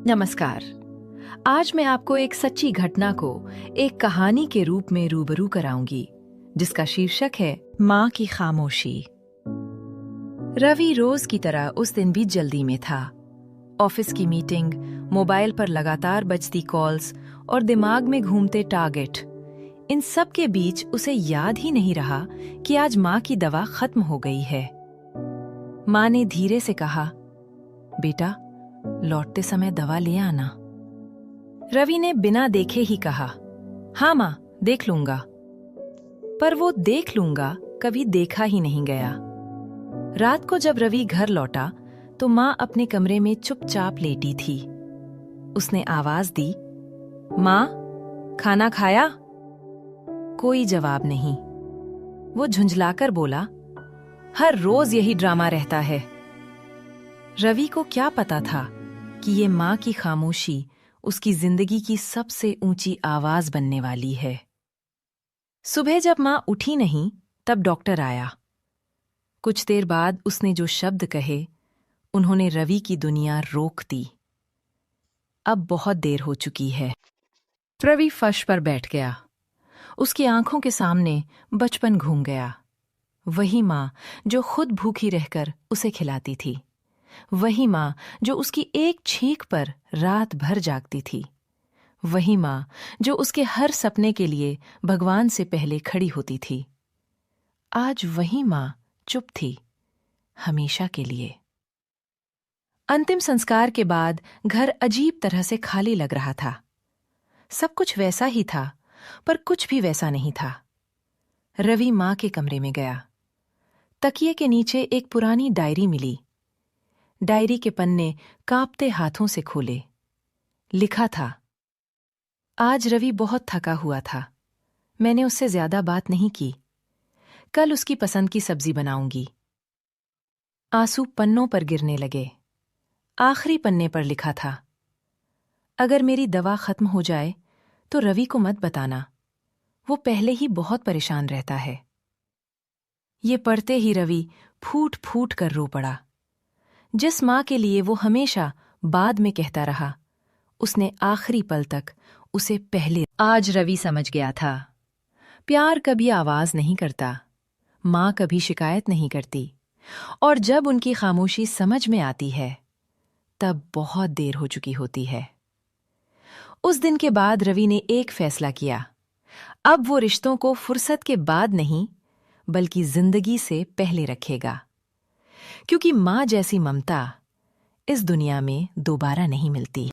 नमस्कार। आज मैं आपको एक सच्ची घटना को एक कहानी के रूप में रूबरू कराऊंगी, जिसका शीर्षक है माँ की खामोशी। रवि रोज की तरह उस दिन भी जल्दी में था। ऑफिस की मीटिंग, मोबाइल पर लगातार बजती कॉल्स और दिमाग में घूमते टारगेट, इन सब के बीच उसे याद ही नहीं रहा कि आज माँ की दवा खत्म हो गई है। माँ ने धीरे से कहा, बेटा, लौटते समय दवा ले आना। रवि ने बिना देखे ही कहा, हाँ माँ, देख लूंगा। पर वो देख लूंगा कभी देखा ही नहीं गया। रात को जब रवि घर लौटा तो माँ अपने कमरे में चुपचाप लेटी थी। उसने आवाज दी, माँ, खाना खाया? कोई जवाब नहीं। वो झुंझलाकर बोला, हर रोज यही ड्रामा रहता है। रवि को क्या पता था कि ये माँ की खामोशी उसकी जिंदगी की सबसे ऊंची आवाज बनने वाली है। सुबह जब माँ उठी नहीं, तब डॉक्टर आया। कुछ देर बाद उसने जो शब्द कहे, उन्होंने रवि की दुनिया रोक दी। अब बहुत देर हो चुकी है। रवि फर्श पर बैठ गया। उसकी आंखों के सामने बचपन घूम गया। वही माँ जो खुद भूखी रहकर उसे खिलाती थी, वही माँ जो उसकी एक छींक पर रात भर जागती थी, वही माँ जो उसके हर सपने के लिए भगवान से पहले खड़ी होती थी। आज वही माँ चुप थी, हमेशा के लिए। अंतिम संस्कार के बाद घर अजीब तरह से खाली लग रहा था। सब कुछ वैसा ही था, पर कुछ भी वैसा नहीं था। रवि माँ के कमरे में गया। तकिए के नीचे एक पुरानी डायरी मिली। डायरी के पन्ने कांपते हाथों से खोले। लिखा था, आज रवि बहुत थका हुआ था। मैंने उससे ज्यादा बात नहीं की। कल उसकी पसंद की सब्जी बनाऊंगी। आंसू पन्नों पर गिरने लगे। आखिरी पन्ने पर लिखा था, अगर मेरी दवा खत्म हो जाए तो रवि को मत बताना, वो पहले ही बहुत परेशान रहता है। ये पढ़ते ही रवि फूट फूट कर रो पड़ा। जिस माँ के लिए वो हमेशा बाद में कहता रहा, उसने आखिरी पल तक उसे पहले। आज रवि समझ गया था, प्यार कभी आवाज नहीं करता, माँ कभी शिकायत नहीं करती, और जब उनकी खामोशी समझ में आती है, तब बहुत देर हो चुकी होती है। उस दिन के बाद रवि ने एक फैसला किया। अब वो रिश्तों को फुर्सत के बाद नहीं, बल्कि जिंदगी से पहले रखेगा, क्योंकि माँ जैसी ममता इस दुनिया में दोबारा नहीं मिलती।